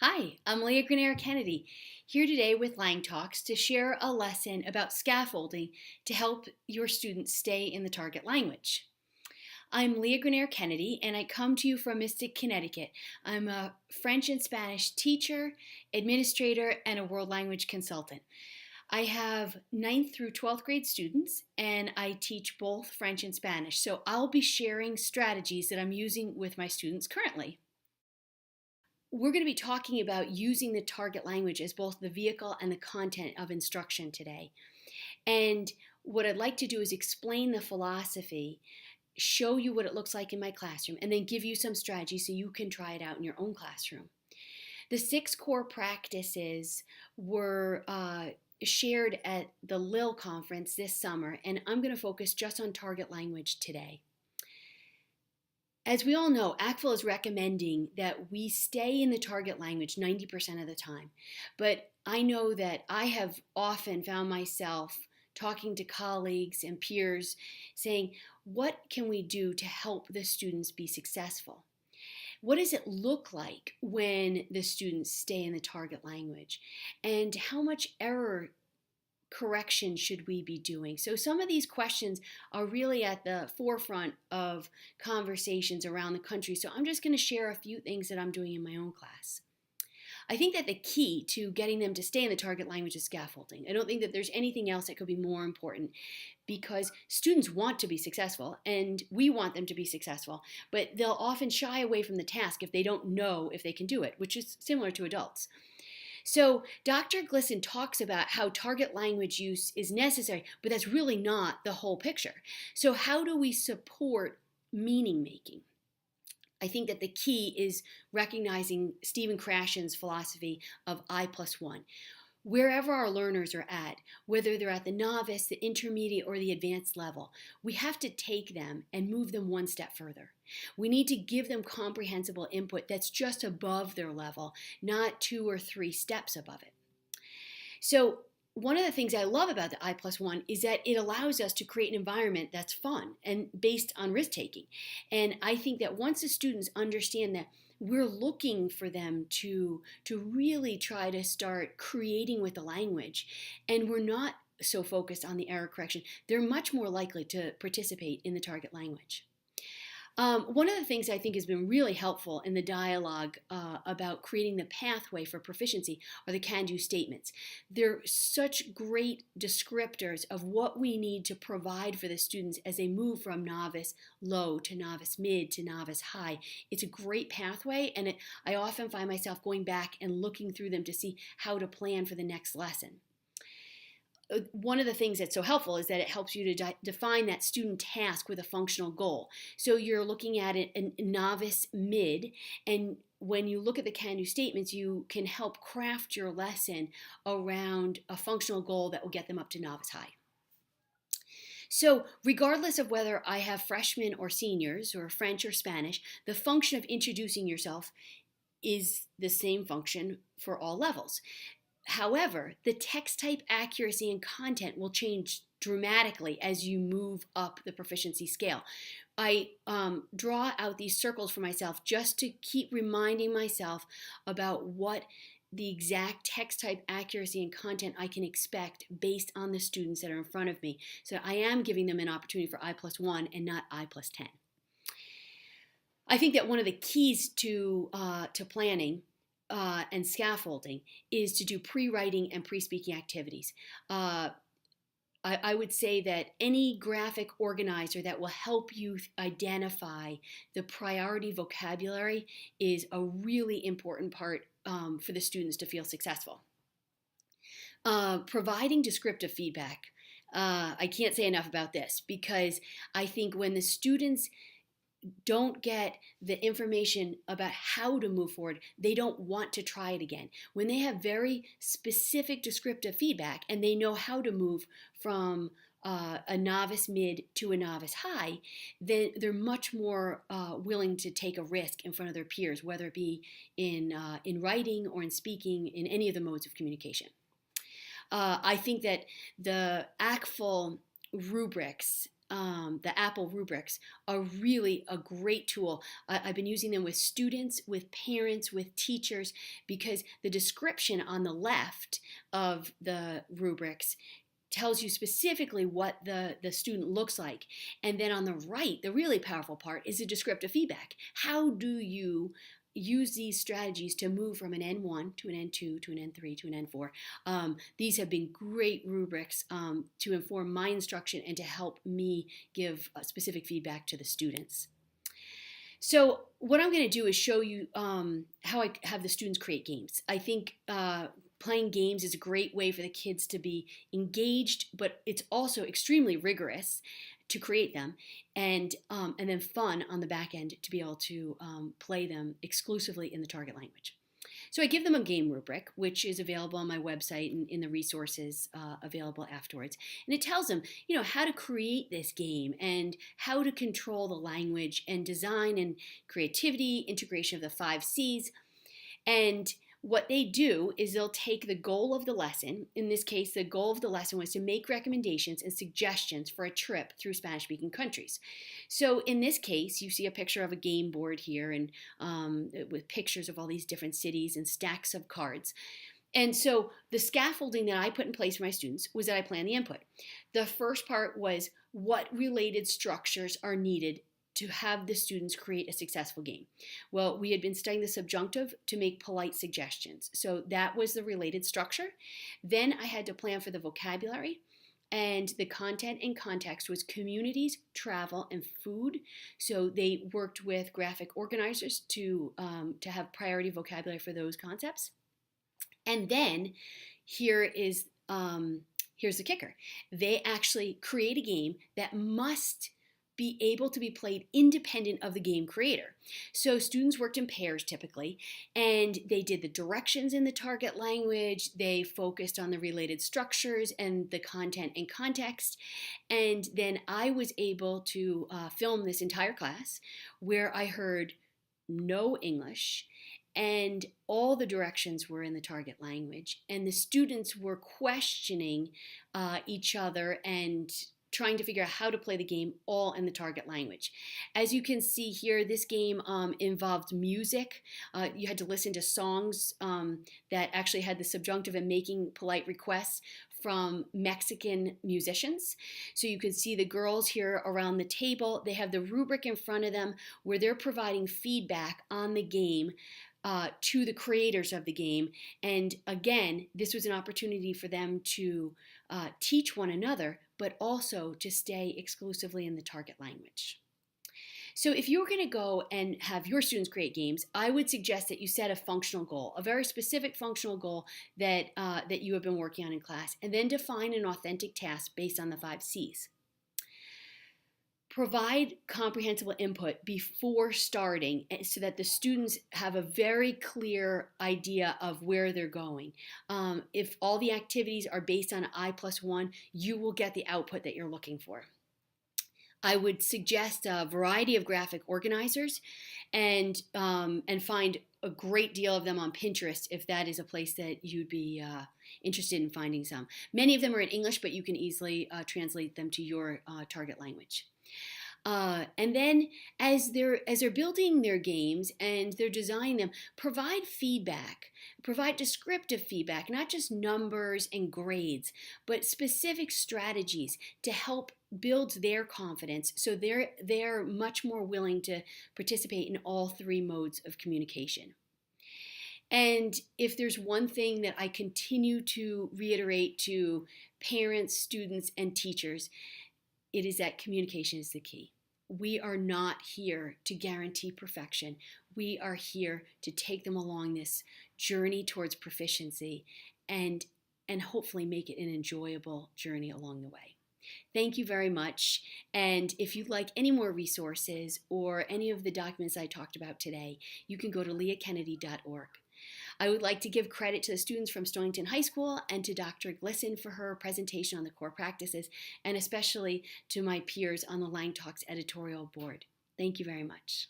Hi, I'm Leah Grenier Kennedy, here today with Lang Talks to share a lesson about scaffolding to help your students stay in the target language. I'm Leah Grenier Kennedy, and I come to you from Mystic, Connecticut. I'm a French and Spanish teacher, administrator, and a world language consultant. I have 9th through 12th grade students, and I teach both French and Spanish, so I'll be sharing strategies that I'm using with my students currently. We're going to be talking about using the target language as both the vehicle and the content of instruction today. And what I'd like to do is explain the philosophy, show you what it looks like in my classroom, and then give you some strategies so you can try it out in your own classroom. The 6 core practices were shared at the LIL conference this summer, and I'm going to focus just on target language today. As we all know, ACTFL is recommending that we stay in the target language 90% of the time. But I know that I have often found myself talking to colleagues and peers saying, what can we do to help the students be successful? What does it look like when the students stay in the target language? And how much error correction should we be doing? So some of these questions are really at the forefront of conversations around the country. So I'm just going to share a few things that I'm doing in my own class. I think that the key to getting them to stay in the target language is scaffolding. I don't think that there's anything else that could be more important because students want to be successful and we want them to be successful, but they'll often shy away from the task if they don't know if they can do it, which is similar to adults. So Dr. Glisson talks about how target language use is necessary, but that's really not the whole picture. So how do we support meaning making? I think that the key is recognizing Stephen Krashen's philosophy of I+1. Wherever our learners are at, whether they're at the novice, the intermediate, or the advanced level, we have to take them and move them one step further. We need to give them comprehensible input that's just above their level, not 2 or 3 steps above it. So one of the things I love about the I+1 is that it allows us to create an environment that's fun and based on risk taking. And I think that once the students understand that we're looking for them to really try to start creating with the language, and we're not so focused on the error correction, they're much more likely to participate in the target language. One of the things I think has been really helpful in the dialogue about creating the pathway for proficiency are the can-do statements. They're such great descriptors of what we need to provide for the students as they move from novice low to novice mid to novice high. It's a great pathway, and I often find myself going back and looking through them to see how to plan for the next lesson. One of the things that's so helpful is that it helps you to define that student task with a functional goal. So you're looking at it a novice mid, and when you look at the can-do statements, you can help craft your lesson around a functional goal that will get them up to novice high. So regardless of whether I have freshmen or seniors or French or Spanish, the function of introducing yourself is the same function for all levels. However, the text type accuracy and content will change dramatically as you move up the proficiency scale. I draw out these circles for myself just to keep reminding myself about what the exact text type accuracy and content I can expect based on the students that are in front of me. So I am giving them an opportunity for I+1 and not I+10. I think that one of the keys to planning and scaffolding is to do pre-writing and pre-speaking activities. I would say that any graphic organizer that will help you identify the priority vocabulary is a really important part for the students to feel successful. Providing descriptive feedback. I can't say enough about this because I think when the students don't get the information about how to move forward, they don't want to try it again. When they have very specific descriptive feedback and they know how to move from a novice mid to a novice high, then they're much more willing to take a risk in front of their peers, whether it be in writing or in speaking, in any of the modes of communication. I think that the ACTFL rubrics the Apple rubrics are really a great tool. I've been using them with students, with parents, with teachers, because the description on the left of the rubrics tells you specifically what the student looks like. And then on the right, the really powerful part is the descriptive feedback. How do you use these strategies to move from an N1 to an N2 to an N3 to an N4? These have been great rubrics to inform my instruction and to help me give specific feedback to the students. So what I'm going to do is show you how I have the students create games. I think playing games is a great way for the kids to be engaged, but it's also extremely rigorous to create them, and then fun on the back end to be able to play them exclusively in the target language. So I give them a game rubric, which is available on my website and in the resources available afterwards. And it tells them, how to create this game and how to control the language and design and creativity, integration of the 5 C's. And what they do is they'll take the goal of the lesson. In this case, the goal of the lesson was to make recommendations and suggestions for a trip through Spanish-speaking countries. So in this case, you see a picture of a game board here, and with pictures of all these different cities and stacks of cards. And so the scaffolding that I put in place for my students was that I planned the input. The first part was what related structures are needed to have the students create a successful game. Well, we had been studying the subjunctive to make polite suggestions. So that was the related structure. Then I had to plan for the vocabulary, and the content and context was communities, travel, and food. So they worked with graphic organizers to have priority vocabulary for those concepts. And then here's the kicker. They actually create a game that must be able to be played independent of the game creator. So students worked in pairs typically, and they did the directions in the target language, they focused on the related structures and the content and context, and then I was able to film this entire class where I heard no English, and all the directions were in the target language, and the students were questioning each other and trying to figure out how to play the game all in the target language. As you can see here, this game involved music. You had to listen to songs that actually had the subjunctive and making polite requests from Mexican musicians. So you can see the girls here around the table. They have the rubric in front of them where they're providing feedback on the game to the creators of the game. And again, this was an opportunity for them to teach one another, but also to stay exclusively in the target language. So if you were going to go and have your students create games, I would suggest that you set a functional goal, a very specific functional goal that you have been working on in class, and then define an authentic task based on the 5 C's. Provide comprehensible input before starting so that the students have a very clear idea of where they're going. If all the activities are based on I+1, you will get the output that you're looking for. I would suggest a variety of graphic organizers and find a great deal of them on Pinterest if that is a place that you'd be interested in finding some. Many of them are in English, but you can easily translate them to your target language. And then as they're building their games and they're designing them, provide feedback, provide descriptive feedback, not just numbers and grades, but specific strategies to help build their confidence so they're much more willing to participate in all 3 modes of communication. And if there's one thing that I continue to reiterate to parents, students, and teachers, it is that communication is the key. We are not here to guarantee perfection. We are here to take them along this journey towards proficiency and hopefully make it an enjoyable journey along the way. Thank you very much. And if you'd like any more resources or any of the documents I talked about today, you can go to leahkennedy.org. I would like to give credit to the students from Stonington High School and to Dr. Glisson for her presentation on the core practices, and especially to my peers on the Lang Talks editorial board. Thank you very much.